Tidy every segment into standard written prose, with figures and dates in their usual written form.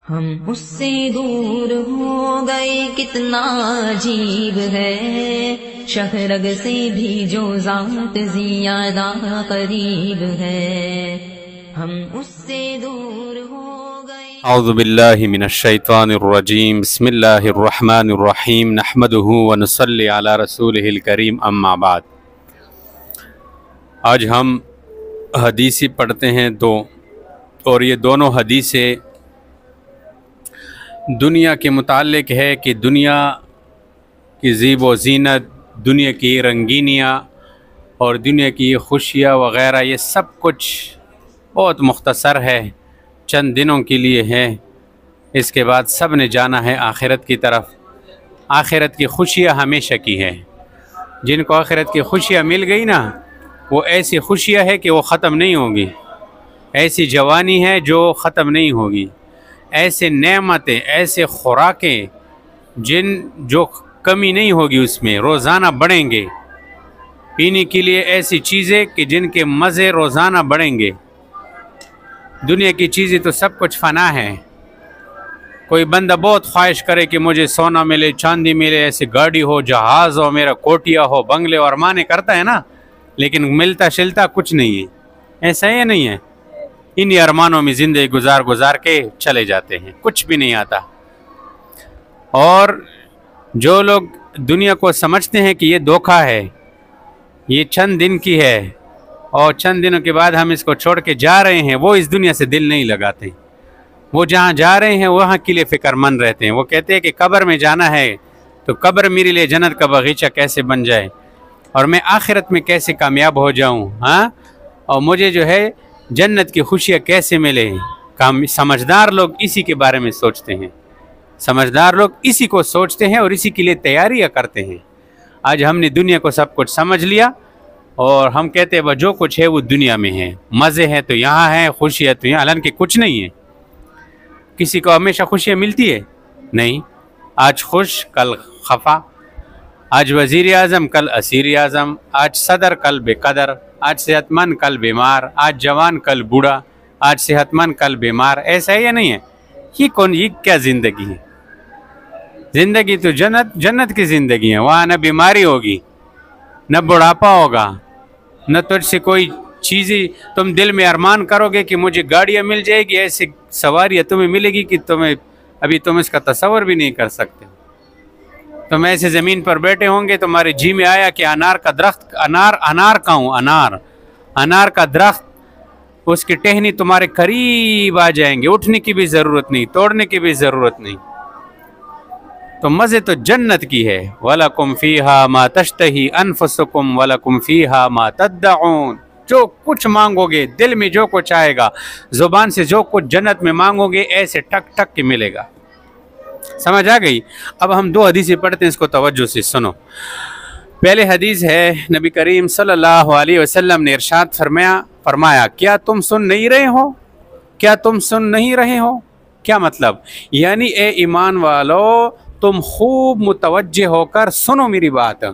हम उससे दूर हो गए कितना अजीब है, शहरग से भी जो ज़ात ज़ियादा करीब है। हम उससे दूर हो गए। औज़ु बिल्लाहि मिनश शैतानिर रजीम, बिस्मिल्लाहिर रहमानिर रहीम, नहमदुहु व नुसल्ली अला रसूलिहिल करीम, अम्मा बाद। आज हम हदीसी पढ़ते हैं दो, और ये दोनों हदीसें दुनिया के मुताल्लिक़ है कि दुनिया की ज़ीब व ज़ीनत, दुनिया की रंगीनियाँ और दुनिया की खुशियाँ वग़ैरह, ये सब कुछ बहुत मुख्तसर है, चंद दिनों के लिए है। इसके बाद सब ने जाना है आखिरत की तरफ। आखिरत की खुशियाँ हमेशा की है। जिनको आखिरत की खुशियाँ मिल गई ना, वो ऐसी खुशियाँ है कि वो ख़त्म नहीं होगी। ऐसी जवानी है जो ख़त्म नहीं होगी। ऐसे नेमतें, ऐसे खुराकें जो कमी नहीं होगी, उसमें रोज़ाना बढ़ेंगे। पीने के लिए ऐसी चीज़ें कि जिनके मज़े रोज़ाना बढ़ेंगे। दुनिया की चीज़ें तो सब कुछ फ़ना है। कोई बंदा बहुत ख्वाहिश करे कि मुझे सोना मिले, चांदी मिले, ऐसी गाड़ी हो, जहाज़ हो, मेरा कोटिया हो, बंगले और अरमाने करता है ना, लेकिन मिलता शिलता कुछ नहीं है। ऐसा ही नहीं है। इन्हीं अरमानों में ज़िंदगी गुजार के चले जाते हैं, कुछ भी नहीं आता। और जो लोग दुनिया को समझते हैं कि ये धोखा है, ये चंद दिन की है और चंद दिनों के बाद हम इसको छोड़ के जा रहे हैं, वो इस दुनिया से दिल नहीं लगाते। वो जहाँ जा रहे हैं वहाँ के लिए फ़िक्रमंद रहते हैं। वो कहते हैं कि कब्र में जाना है तो कब्र मेरे लिए जन्नत का बगीचा कैसे बन जाए, और मैं आखिरत में कैसे कामयाब हो जाऊँ, हाँ, और मुझे जो है जन्नत की खुशियाँ कैसे मिले। समझदार लोग इसी के बारे में सोचते हैं। समझदार लोग इसी को सोचते हैं और इसी के लिए तैयारियां करते हैं। आज हमने दुनिया को सब कुछ समझ लिया और हम कहते हैं वह जो कुछ है वो दुनिया में है, मज़े हैं तो यहाँ है, खुशियाँ तो यहाँ, हालांकि कुछ नहीं है। किसी को हमेशा खुशियाँ मिलती है? नहीं। आज खुश कल खफा, आज वज़ीर आज़म कल असीर आज़म, आज सदर कल बेकदर, आज सेहतमंद कल बीमार, आज जवान कल बूढ़ा, आज सेहतमंद कल बीमार। ऐसा है या नहीं है? ये क्या ज़िंदगी है? ज़िंदगी तो जन्नत की ज़िंदगी है। वहाँ न बीमारी होगी, न बुढ़ापा होगा, न तुझसे कोई चीज़ें तुम दिल में अरमान करोगे कि मुझे गाड़ियाँ मिल जाएगी, ऐसी सवारियाँ तुम्हें मिलेगी कि तुम इसका तस्वर भी नहीं कर सकते। तुम ऐसे ज़मीन पर बैठे होंगे, तुम्हारे जी में आया कि अनार का दरख्त, अनार का हूँ, अनार का दरख्त, उसकी टहनी तुम्हारे करीब आ जाएंगे, उठने की भी ज़रूरत नहीं, तोड़ने की भी ज़रूरत नहीं। तो मज़े तो जन्नत की है। वलकुम फ़ीहा मा तश्तही अनफुसुकुम वलकुम फ़ीहा मा तद्दऊन। जो कुछ मांगोगे, दिल में जो कुछ आएगा, ज़ुबान से जो कुछ जन्नत में मांगोगे, ऐसे टक टक के मिलेगा। समझ आ गई? अब हम दो हदीसें पढ़ते हैं, इसको तवज्जो से सुनो। पहले हदीस है, नबी करीम सल्लल्लाहु अलैहि वसल्लम ने इरशाद फरमाया, क्या तुम सुन नहीं रहे हो? क्या तुम सुन नहीं रहे हो? क्या मतलब? यानी ए ईमान वालो, तुम खूब मुतवज्जे होकर सुनो मेरी बात।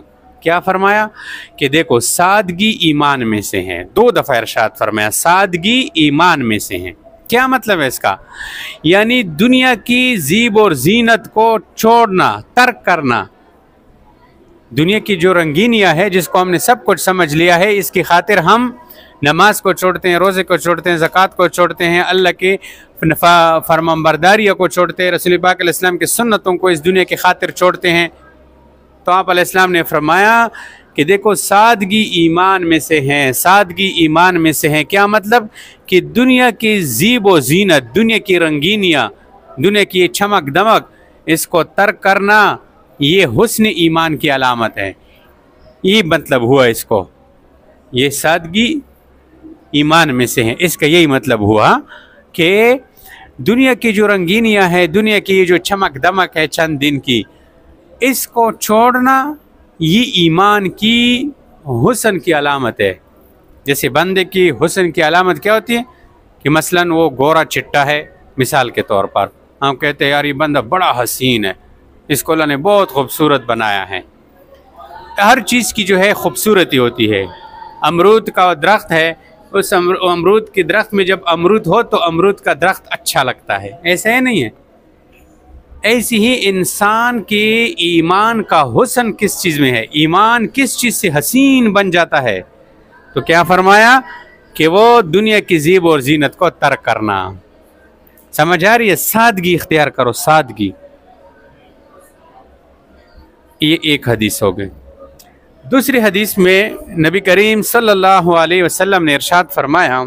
क्या फरमाया कि देखो, सादगी ईमान में से है। दो दफ़ा इरशाद फरमाया, सादगी ईमान में से है। क्या मतलब है इसका? यानी दुनिया की ज़ीब और ज़ीनत को छोड़ना, तर्क करना। दुनिया की जो रंगीनियाँ है, जिसको हमने सब कुछ समझ लिया है, इसकी खातिर हम नमाज को छोड़ते हैं, रोज़े को छोड़ते हैं, ज़कात को छोड़ते हैं, अल्लाह के फरमाबरदारियों को छोड़ते हैं, रसूल पाक अलैहि सल्लम की सुन्नतों को इस दुनिया की खातिर छोड़ते हैं। तो आप अलैहि सल्लम ने फरमाया कि देखो, सादगी ईमान में से है, सादगी ईमान में से है। क्या मतलब? कि दुनिया की ज़ीब व ज़ीनत, दुनिया की रंगीनियाँ, दुनिया की चमक दमक, इसको तर्क करना, ये हुस्न ईमान की अलामत है। ये मतलब हुआ इसको, ये सादगी ईमान में से है। इसका यही मतलब हुआ कि दुनिया की जो रंगीनियाँ है, दुनिया की जो चमक दमक है चंद दिन की, इसको छोड़ना ये ईमान की हुस्न की अलामत है। जैसे बंदे की हुस्न की अलामत क्या होती है कि मसलन वो गोरा चिट्टा है, मिसाल के तौर पर हम कहते हैं यार ये बंदा बड़ा हसीन है, इसको अल्लाह ने बहुत खूबसूरत बनाया है। हर चीज़ की जो है खूबसूरती होती है। अमरूद का दरख्त है, उस अमरूद के दरख्त में जब अमरूद हो तो अमरूद का दरख्त अच्छा लगता है। ऐसा ही नहीं है? ऐसी ही इंसान के ईमान का हुस्न किस चीज़ में है, ईमान किस चीज़ से हसीन बन जाता है। तो क्या फरमाया कि वो दुनिया की ज़ीब और जीनत को तर्क करना। समझ आ रही है? सादगी इख्तियार करो, सादगी। ये एक हदीस हो गई। दूसरी हदीस में नबी करीम सल्लल्लाहु अलैहि वसल्लम ने इरशाद फरमाया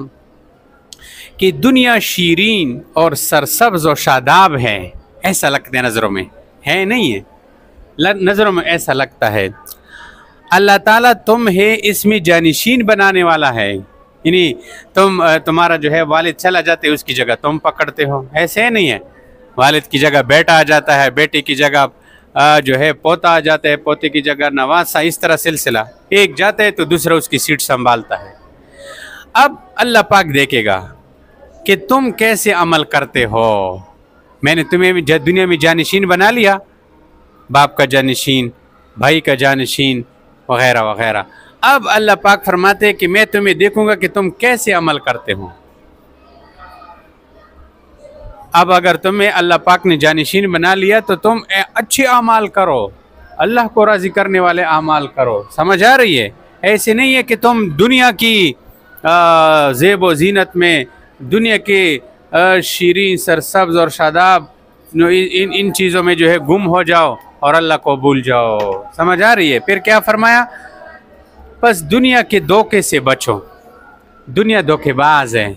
कि दुनिया शीरीन और सरसब्ज और शादाब है, ऐसा लगता है नज़रों में, है नहीं है, नज़रों में ऐसा लगता है। अल्लाह ताला तुम्हें इसमें जानिशीन बनाने वाला है, यानी तुम्हारा जो है वालिद चला जाते उसकी जगह तुम पकड़ते हो, ऐसे नहीं है। वालिद की जगह बेटा आ जाता है, बेटे की जगह जो है पोता आ जाता है, पोते की जगह नवासा, इस तरह सिलसिला, एक जाता है तो दूसरा उसकी सीट संभालता है। अब अल्लाह पाक देखेगा कि तुम कैसे अमल करते हो। मैंने तुम्हें दुनिया में जानिशीन बना लिया, बाप का जानिशीन, भाई का जानिशीन वगैरह वगैरह। अब अल्लाह पाक फरमाते हैं कि मैं तुम्हें देखूंगा कि तुम कैसे अमल करते हो। अब अगर तुम्हें अल्लाह पाक ने जानिशीन बना लिया तो तुम अच्छे अमाल करो, अल्लाह को राज़ी करने वाले अमाल करो। समझ आ रही है? ऐसे नहीं है कि तुम दुनिया की ज़ेब व ज़ीनत में, दुनिया के शीरीन सरसब्ज और शादाब इन चीज़ों में जो है गुम हो जाओ और अल्लाह को भूल जाओ। समझ आ रही है? फिर क्या फरमाया? बस दुनिया के धोखे से बचो, दुनिया धोखेबाज है।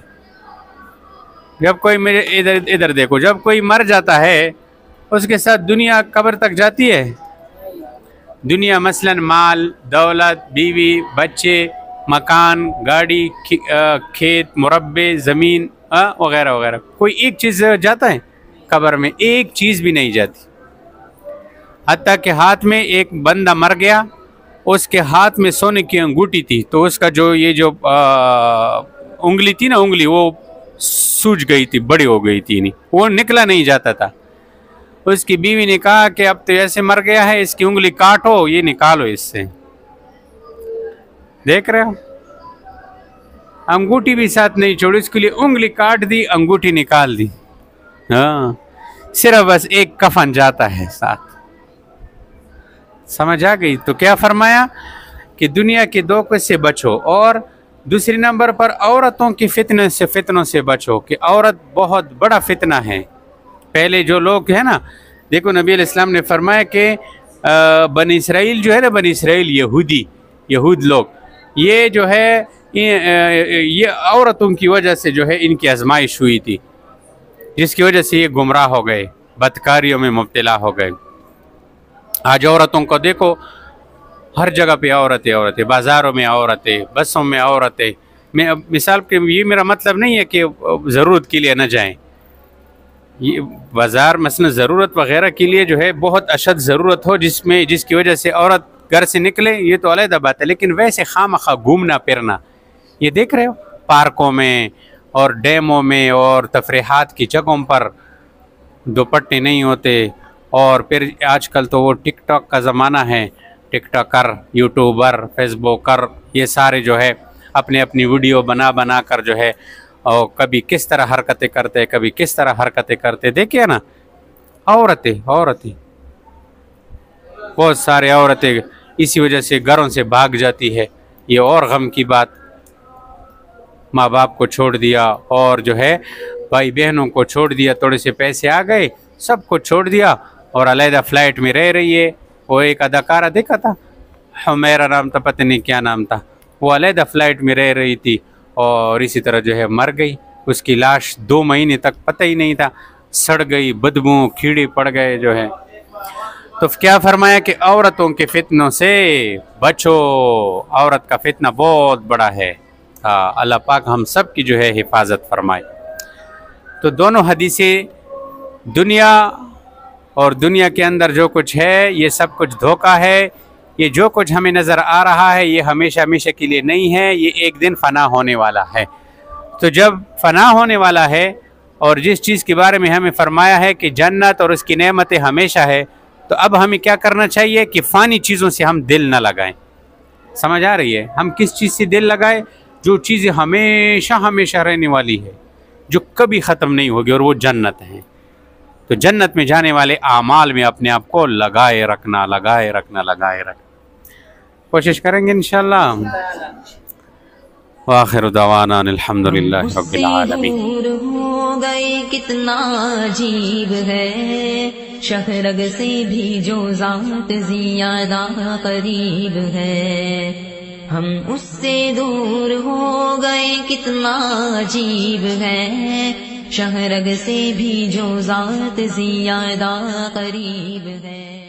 जब कोई मेरे इधर देखो, जब कोई मर जाता है उसके साथ दुनिया कब्र तक जाती है। दुनिया मसलन माल, दौलत, बीवी, बच्चे, मकान, गाड़ी, खेत, मुरब्बे, ज़मीन वगैरह वगैरह, कोई एक चीज़ जाता है कब्र में? एक चीज़ भी नहीं जाती। हत्ता के हाथ में एक बंदा मर गया, उसके हाथ में सोने की अंगूठी थी, तो उसका जो ये जो उंगली थी ना, उंगली वो सूज गई थी, बड़ी हो गई थी, नहीं वो निकला नहीं जाता था। उसकी बीवी ने कहा कि अब तो ऐसे मर गया है, इसकी उंगली काटो, ये निकालो इससे। देख रहे हो, अंगूठी भी साथ नहीं छोड़ी, उसके लिए उंगली काट दी, अंगूठी निकाल दी। हाँ, सिर्फ बस एक कफन जाता है साथ। समझ आ गई? तो क्या फरमाया कि दुनिया के धोखे से बचो, और दूसरी नंबर पर औरतों की फितनों से बचो, कि औरत बहुत बड़ा फितना है। पहले जो लोग हैं ना, देखो नबी अलैहिस्सलाम ने फरमाया कि बनी इसराइल जो है ना, बनी इसराइल यहूद लोग, ये जो है ये औरतों की वजह से जो है इनकी आजमाइश हुई थी, जिसकी वजह से ये गुमराह हो गए, बदकारियों में मुब्तला हो गए। आज औरतों को देखो, हर जगह पे औरतें, बाज़ारों में औरतें, बसों में औरतें। मैं मिसाल के, ये मेरा मतलब नहीं है कि ज़रूरत के लिए न जाएं, ये बाज़ार मसलन ज़रूरत वगैरह के लिए जो है बहुत अशद ज़रूरत हो, जिसकी वजह से औरत घर से निकले, ये तो अलग बात है। लेकिन वैसे खामखा घूमना फिरना, ये देख रहे हो पार्कों में और डैमों में और तफरीहात की जगहों पर दुपट्टे नहीं होते। और फिर आजकल तो वो टिकटॉक का ज़माना है, टिकटॉकर, यूट्यूबर, फेसबुकर, ये सारे जो है अपने अपनी वीडियो बना कर जो है, और कभी किस तरह हरकतें करते, कभी किस तरह हरकतें करते। देखिए ना, औरतें बहुत सारे औरतें इसी वजह से घरों से भाग जाती है। ये और गम की बात, माँ बाप को छोड़ दिया और जो है भाई बहनों को छोड़ दिया, थोड़े से पैसे आ गए, सब को छोड़ दिया और अलहदा फ्लाइट में रह रही है। वो एक अदाकारा देखा था, हुमैरा नाम था, पता नहीं क्या नाम था, वो अलहदा फ्लाइट में रह रही थी और इसी तरह जो है मर गई। उसकी लाश 2 महीने तक पता ही नहीं था, सड़ गई, बदबू कीड़े पड़ गए जो है। तो क्या फरमाया कि औरतों के फितनों से बचो, औरत का फितना बहुत बड़ा है। हाँ, अल्लाह पाक हम सब की जो है हिफाजत फरमाए। तो दोनों हदीसें, दुनिया और दुनिया के अंदर जो कुछ है ये सब कुछ धोखा है। ये जो कुछ हमें नज़र आ रहा है ये हमेशा हमेशा के लिए नहीं है, ये एक दिन फ़ना होने वाला है। तो जब फ़ना होने वाला है और जिस चीज़ के बारे में हमें फरमाया है कि जन्नत और उसकी नेमतें हमेशा है, तो अब हमें क्या करना चाहिए कि फ़ानी चीज़ों से हम दिल न लगाएं। समझ आ रही है? हम किस चीज़ से दिल लगाएं? जो चीज़ें हमेशा हमेशा रहने वाली है, जो कभी ख़त्म नहीं होगी, और वो जन्नत है। तो जन्नत में जाने वाले आमाल में अपने आप को लगाए रखना, लगाए रखना, लगाए रखना। कोशिश करेंगे इंशाअल्लाह। आखिर दावाना अल्हम्दुलिल्लाहि रब्बिल आलमीन। दूर हो गए कितना अजीब है, शहरग से भी जो ज़ात ज़ियादा करीब है। हम उससे दूर हो गए कितना अजीब है, शहरग से भी जो ज़ात ज़ियादा करीब है।